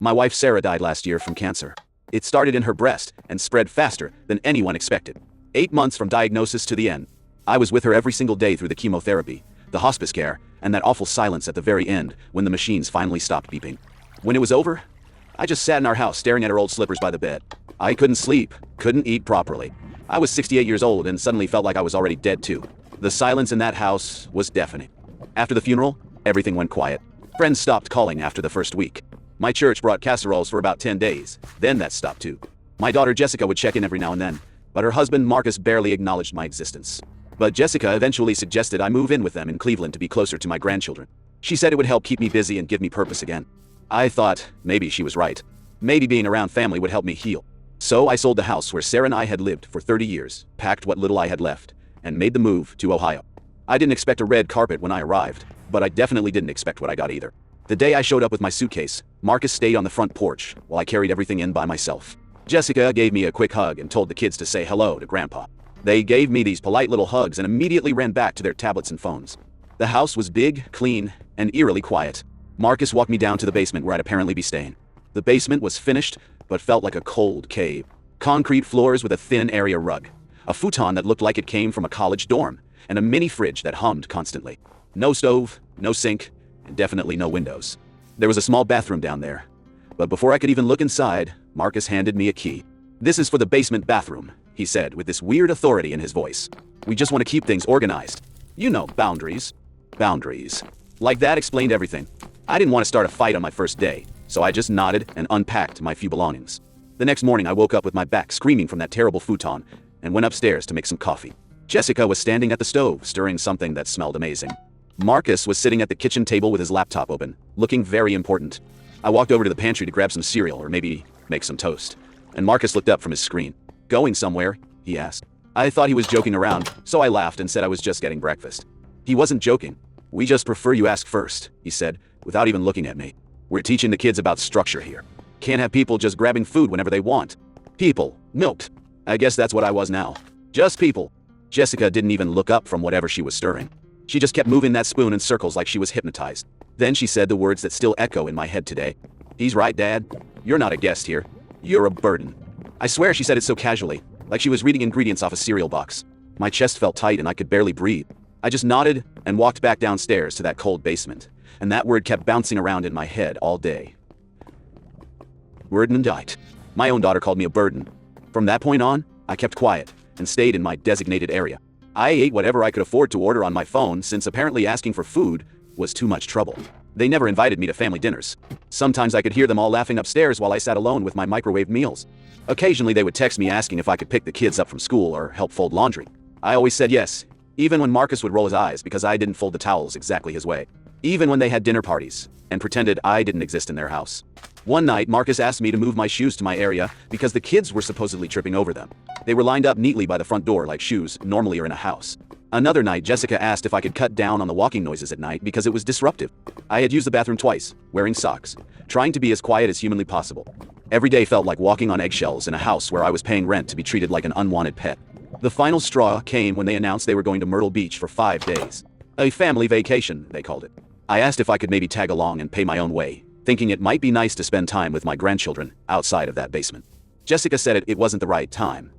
My wife Sarah died last year from cancer. It started in her breast and spread faster than anyone expected. 8 months from diagnosis to the end. I was with her every single day through the chemotherapy, the hospice care, and that awful silence at the very end when the machines finally stopped beeping. When it was over, I just sat in our house staring at her old slippers by the bed. I couldn't sleep, couldn't eat properly. I was 68 years old and suddenly felt like I was already dead too. The silence in that house was deafening. After the funeral, everything went quiet. Friends stopped calling after the first week. My church brought casseroles for about 10 days. Then that stopped too. My daughter Jessica would check in every now and then, but her husband Marcus barely acknowledged my existence. But Jessica eventually suggested I move in with them in Cleveland to be closer to my grandchildren. She said it would help keep me busy and give me purpose again. I thought maybe she was right. Maybe being around family would help me heal. So I sold the house where Sarah and I had lived for 30 years, packed what little I had left, and made the move to Ohio. I didn't expect a red carpet when I arrived, but I definitely didn't expect what I got either. The day I showed up with my suitcase, Marcus stayed on the front porch while I carried everything in by myself. Jessica gave me a quick hug and told the kids to say hello to Grandpa. They gave me these polite little hugs and immediately ran back to their tablets and phones. The house was big, clean, and eerily quiet. Marcus walked me down to the basement where I'd apparently be staying. The basement was finished, but felt like a cold cave. Concrete floors with a thin area rug. A futon that looked like it came from a college dorm, and a mini fridge that hummed constantly. No stove, no sink, and definitely no windows. There was a small bathroom down there. But before I could even look inside, Marcus handed me a key. "This is for the basement bathroom," he said with this weird authority in his voice. "We just want to keep things organized. You know, boundaries." Boundaries. Like that explained everything. I didn't want to start a fight on my first day, so I just nodded and unpacked my few belongings. The next morning I woke up with my back screaming from that terrible futon and went upstairs to make some coffee. Jessica was standing at the stove stirring something that smelled amazing. Marcus was sitting at the kitchen table with his laptop open, looking very important. I walked over to the pantry to grab some cereal or maybe make some toast, and Marcus looked up from his screen. "Going somewhere?" he asked. I thought he was joking around, so I laughed and said I was just getting breakfast. He wasn't joking. "We just prefer you ask first," he said, without even looking at me. "We're teaching the kids about structure here. Can't have people just grabbing food whenever they want. People, milked." I guess that's what I was now. Just people. Jessica didn't even look up from whatever she was stirring. She just kept moving that spoon in circles like she was hypnotized. Then she said the words that still echo in my head today. "He's right, Dad. You're not a guest here. You're a burden." I swear she said it so casually, like she was reading ingredients off a cereal box. My chest felt tight and I could barely breathe. I just nodded and walked back downstairs to that cold basement, and that word kept bouncing around in my head all day. Burdenite. My own daughter called me a burden. From that point on, I kept quiet and stayed in my designated area. I ate whatever I could afford to order on my phone since apparently asking for food was too much trouble. They never invited me to family dinners. Sometimes I could hear them all laughing upstairs while I sat alone with my microwave meals. Occasionally they would text me asking if I could pick the kids up from school or help fold laundry. I always said yes, even when Marcus would roll his eyes because I didn't fold the towels exactly his way. Even when they had dinner parties and pretended I didn't exist in their house. One night, Marcus asked me to move my shoes to my area because the kids were supposedly tripping over them. They were lined up neatly by the front door like shoes normally are in a house. Another night, Jessica asked if I could cut down on the walking noises at night because it was disruptive. I had used the bathroom twice, wearing socks, trying to be as quiet as humanly possible. Every day felt like walking on eggshells in a house where I was paying rent to be treated like an unwanted pet. The final straw came when they announced they were going to Myrtle Beach for 5 days. A family vacation, they called it. I asked if I could maybe tag along and pay my own way, thinking it might be nice to spend time with my grandchildren outside of that basement. Jessica said it wasn't the right time.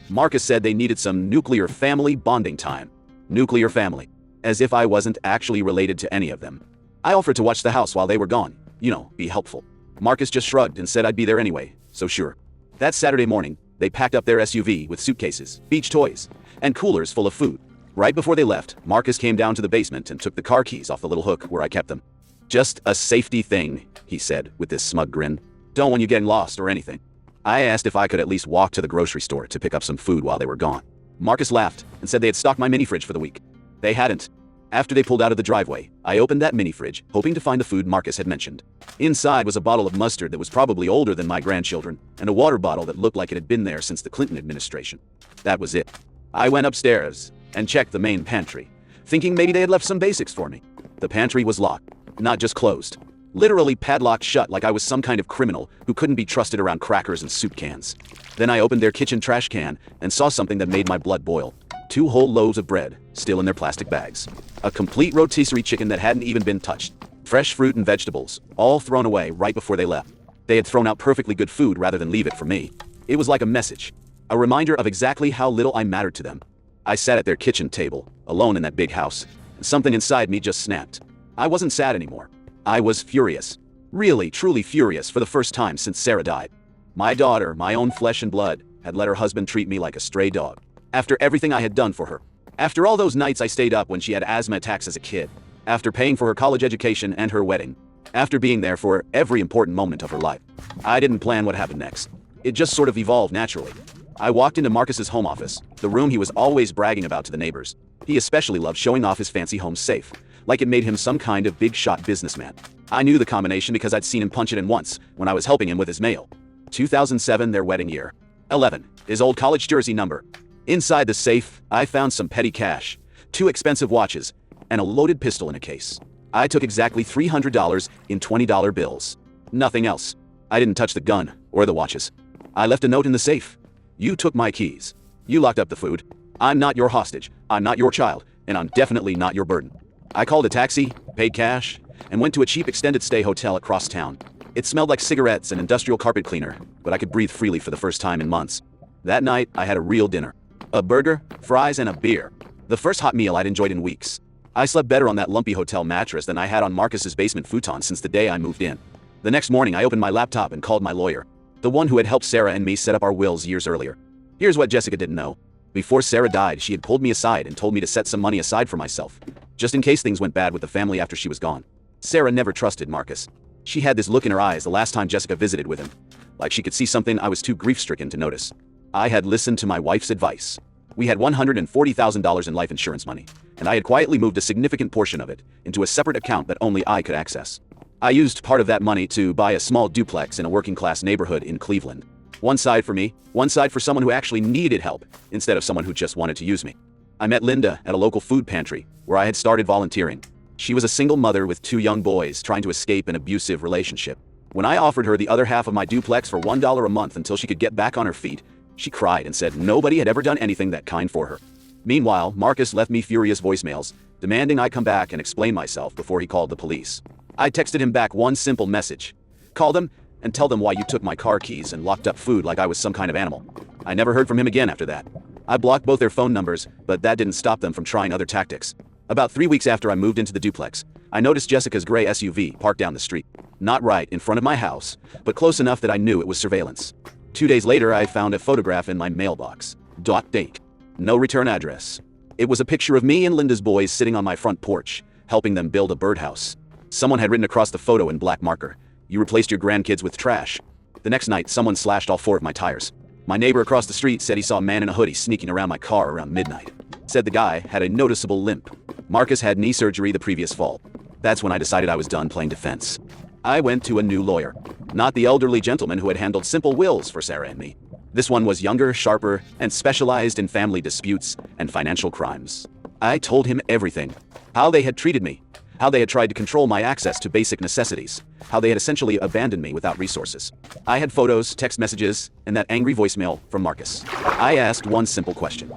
Marcus said they needed some nuclear family bonding time. Nuclear family. As if I wasn't actually related to any of them. I offered to watch the house while they were gone. You know, be helpful. Marcus just shrugged and said I'd be there anyway, so sure. That Saturday morning, they packed up their SUV with suitcases, beach toys, and coolers full of food. Right before they left, Marcus came down to the basement and took the car keys off the little hook where I kept them. "Just a safety thing," he said with this smug grin. "Don't want you getting lost or anything." I asked if I could at least walk to the grocery store to pick up some food while they were gone. Marcus laughed and said they had stocked my mini fridge for the week. They hadn't. After they pulled out of the driveway, I opened that mini fridge, hoping to find the food Marcus had mentioned. Inside was a bottle of mustard that was probably older than my grandchildren, and a water bottle that looked like it had been there since the Clinton administration. That was it. I went upstairs and checked the main pantry, thinking maybe they had left some basics for me. The pantry was locked, not just closed. Literally padlocked shut like I was some kind of criminal who couldn't be trusted around crackers and soup cans. Then I opened their kitchen trash can and saw something that made my blood boil. 2 whole loaves of bread, still in their plastic bags. A complete rotisserie chicken that hadn't even been touched. Fresh fruit and vegetables, all thrown away right before they left. They had thrown out perfectly good food rather than leave it for me. It was like a message. A reminder of exactly how little I mattered to them. I sat at their kitchen table, alone in that big house, and something inside me just snapped. I wasn't sad anymore. I was furious. Really, truly furious for the first time since Sarah died. My daughter, my own flesh and blood, had let her husband treat me like a stray dog. After everything I had done for her. After all those nights I stayed up when she had asthma attacks as a kid. After paying for her college education and her wedding. After being there for every important moment of her life. I didn't plan what happened next. It just sort of evolved naturally. I walked into Marcus's home office, the room he was always bragging about to the neighbors. He especially loved showing off his fancy home safe, like it made him some kind of big-shot businessman. I knew the combination because I'd seen him punch it in once, when I was helping him with his mail. 2007, their wedding year. 11, his old college jersey number. Inside the safe, I found some petty cash, 2 expensive watches, and a loaded pistol in a case. I took exactly $300 in $20 bills. Nothing else. I didn't touch the gun, or the watches. I left a note in the safe. You took my keys. You locked up the food. I'm not your hostage, I'm not your child, and I'm definitely not your burden. I called a taxi, paid cash, and went to a cheap extended stay hotel across town. It smelled like cigarettes and industrial carpet cleaner, but I could breathe freely for the first time in months. That night, I had a real dinner. A burger, fries, and a beer. The first hot meal I'd enjoyed in weeks. I slept better on that lumpy hotel mattress than I had on Marcus's basement futon since the day I moved in. The next morning, I opened my laptop and called my lawyer, the one who had helped Sarah and me set up our wills years earlier. Here's what Jessica didn't know. Before Sarah died, she had pulled me aside and told me to set some money aside for myself, just in case things went bad with the family after she was gone. Sarah never trusted Marcus. She had this look in her eyes the last time Jessica visited with him, like she could see something I was too grief-stricken to notice. I had listened to my wife's advice. We had $140,000 in life insurance money, and I had quietly moved a significant portion of it into a separate account that only I could access. I used part of that money to buy a small duplex in a working-class neighborhood in Cleveland. One side for me, one side for someone who actually needed help, instead of someone who just wanted to use me. I met Linda at a local food pantry, where I had started volunteering. She was a single mother with 2 young boys trying to escape an abusive relationship. When I offered her the other half of my duplex for $1 a month until she could get back on her feet, she cried and said nobody had ever done anything that kind for her. Meanwhile, Marcus left me furious voicemails, demanding I come back and explain myself before he called the police. I texted him back one simple message. Call them and tell them why you took my car keys and locked up food like I was some kind of animal. I never heard from him again after that. I blocked both their phone numbers, but that didn't stop them from trying other tactics. About 3 weeks after I moved into the duplex, I noticed Jessica's gray SUV parked down the street. Not right in front of my house, but close enough that I knew it was surveillance. 2 days later, I found a photograph in my mailbox. Date. No return address. It was a picture of me and Linda's boys sitting on my front porch, helping them build a birdhouse. Someone had written across the photo in black marker, "You replaced your grandkids with trash." The next night, someone slashed all 4 of my tires. My neighbor across the street said he saw a man in a hoodie sneaking around my car around midnight. Said the guy had a noticeable limp. Marcus had knee surgery the previous fall. That's when I decided I was done playing defense. I went to a new lawyer. Not the elderly gentleman who had handled simple wills for Sarah and me. This one was younger, sharper, and specialized in family disputes and financial crimes. I told him everything. How they had treated me. How they had tried to control my access to basic necessities. How they had essentially abandoned me without resources. I had photos, text messages, and that angry voicemail from Marcus. I asked one simple question.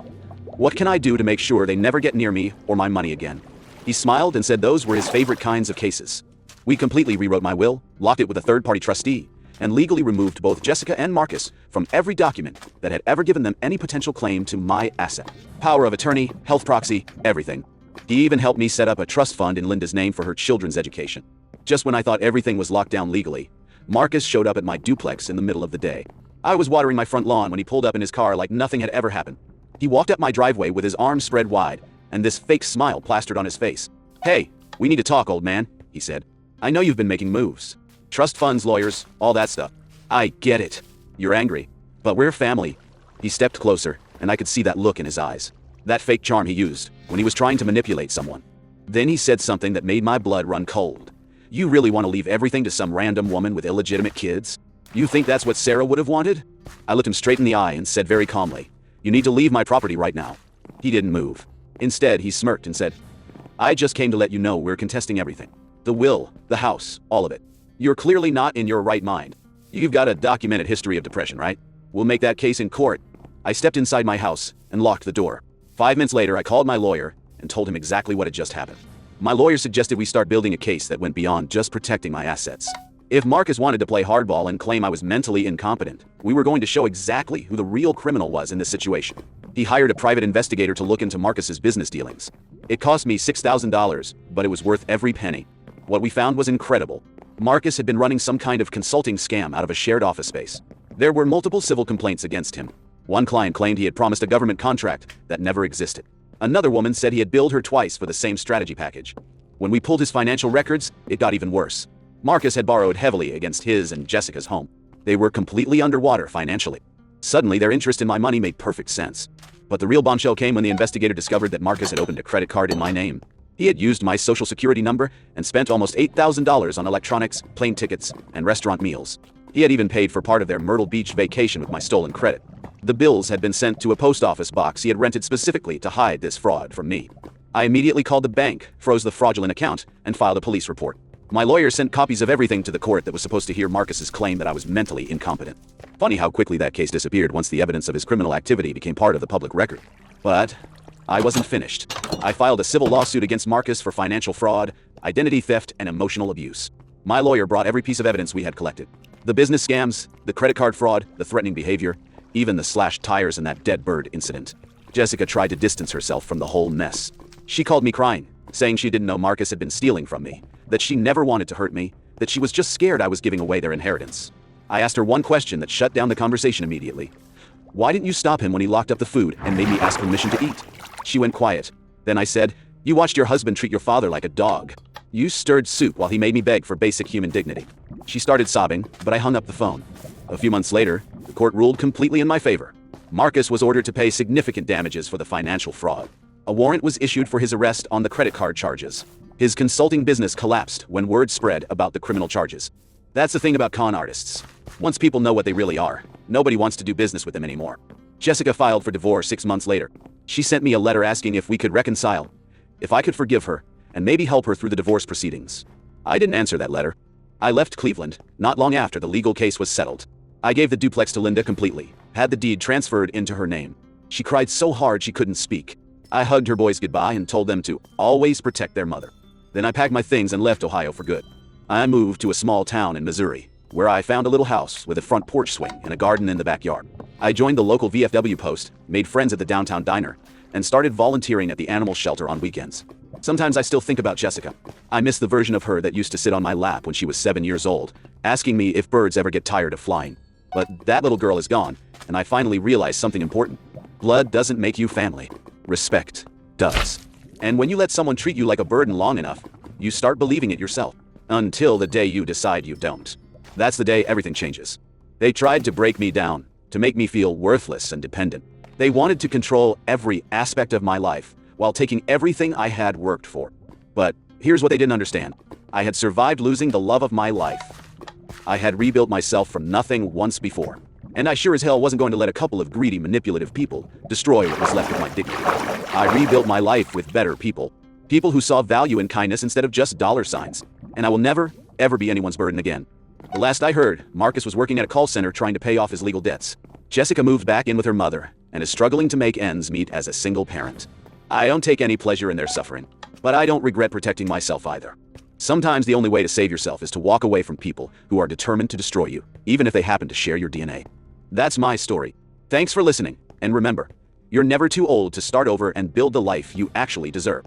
What can I do to make sure they never get near me or my money again? He smiled and said those were his favorite kinds of cases. We completely rewrote my will, locked it with a third-party trustee, and legally removed both Jessica and Marcus from every document that had ever given them any potential claim to my asset. Power of attorney, health proxy, everything. He even helped me set up a trust fund in Linda's name for her children's education. Just when I thought everything was locked down legally, Marcus showed up at my duplex in the middle of the day. I was watering my front lawn when he pulled up in his car like nothing had ever happened. He walked up my driveway with his arms spread wide, and this fake smile plastered on his face. "Hey, we need to talk, old man," he said. "I know you've been making moves. Trust funds, lawyers, all that stuff. I get it. You're angry. But we're family." He stepped closer, and I could see that look in his eyes. That fake charm he used when he was trying to manipulate someone. Then he said something that made my blood run cold. "You really want to leave everything to some random woman with illegitimate kids? You think that's what Sarah would have wanted?" I looked him straight in the eye and said very calmly, "You need to leave my property right now." He didn't move. Instead, he smirked and said, "I just came to let you know we're contesting everything. The will, the house, all of it. You're clearly not in your right mind. You've got a documented history of depression, right? We'll make that case in court." I stepped inside my house and locked the door. 5 minutes later, I called my lawyer and told him exactly what had just happened. My lawyer suggested we start building a case that went beyond just protecting my assets. If Marcus wanted to play hardball and claim I was mentally incompetent, we were going to show exactly who the real criminal was in this situation. He hired a private investigator to look into Marcus's business dealings. It cost me $6,000, but it was worth every penny. What we found was incredible. Marcus had been running some kind of consulting scam out of a shared office space. There were multiple civil complaints against him. One client claimed he had promised a government contract that never existed. Another woman said he had billed her twice for the same strategy package. When we pulled his financial records, it got even worse. Marcus had borrowed heavily against his and Jessica's home. They were completely underwater financially. Suddenly, their interest in my money made perfect sense. But the real bombshell came when the investigator discovered that Marcus had opened a credit card in my name. He had used my social security number and spent almost $8,000 on electronics, plane tickets, and restaurant meals. He had even paid for part of their Myrtle Beach vacation with my stolen credit. The bills had been sent to a post office box he had rented specifically to hide this fraud from me. I immediately called the bank, froze the fraudulent account, and filed a police report. My lawyer sent copies of everything to the court that was supposed to hear Marcus's claim that I was mentally incompetent. Funny how quickly that case disappeared once the evidence of his criminal activity became part of the public record. But I wasn't finished. I filed a civil lawsuit against Marcus for financial fraud, identity theft, and emotional abuse. My lawyer brought every piece of evidence we had collected. The business scams, the credit card fraud, the threatening behavior, even the slashed tires and that dead bird incident. Jessica tried to distance herself from the whole mess. She called me crying, saying she didn't know Marcus had been stealing from me, that she never wanted to hurt me, that she was just scared I was giving away their inheritance. I asked her one question that shut down the conversation immediately. Why didn't you stop him when he locked up the food and made me ask permission to eat? She went quiet. Then I said, you watched your husband treat your father like a dog. You stirred soup while he made me beg for basic human dignity. She started sobbing, but I hung up the phone. A few months later, the court ruled completely in my favor. Marcus was ordered to pay significant damages for the financial fraud. A warrant was issued for his arrest on the credit card charges. His consulting business collapsed when word spread about the criminal charges. That's the thing about con artists. Once people know what they really are, nobody wants to do business with them anymore. Jessica filed for divorce 6 months later. She sent me a letter asking if we could reconcile, if I could forgive her, and maybe help her through the divorce proceedings. I didn't answer that letter. I left Cleveland, not long after the legal case was settled. I gave the duplex to Linda completely, had the deed transferred into her name. She cried so hard she couldn't speak. I hugged her boys goodbye and told them to always protect their mother. Then I packed my things and left Ohio for good. I moved to a small town in Missouri, where I found a little house with a front porch swing and a garden in the backyard. I joined the local VFW post, made friends at the downtown diner, and started volunteering at the animal shelter on weekends. Sometimes I still think about Jessica. I miss the version of her that used to sit on my lap when she was 7 years old, asking me if birds ever get tired of flying. But that little girl is gone, and I finally realized something important. Blood doesn't make you family. Respect does. And when you let someone treat you like a burden long enough, you start believing it yourself. Until the day you decide you don't. That's the day everything changes. They tried to break me down, to make me feel worthless and dependent. They wanted to control every aspect of my life, while taking everything I had worked for. But here's what they didn't understand. I had survived losing the love of my life. I had rebuilt myself from nothing once before. And I sure as hell wasn't going to let a couple of greedy, manipulative people destroy what was left of my dignity. I rebuilt my life with better people. People who saw value in kindness instead of just dollar signs. And I will never, ever be anyone's burden again. The last I heard, Marcus was working at a call center trying to pay off his legal debts. Jessica moved back in with her mother and is struggling to make ends meet as a single parent. I don't take any pleasure in their suffering, but I don't regret protecting myself either. Sometimes the only way to save yourself is to walk away from people who are determined to destroy you, even if they happen to share your DNA. That's my story. Thanks for listening, and remember, you're never too old to start over and build the life you actually deserve.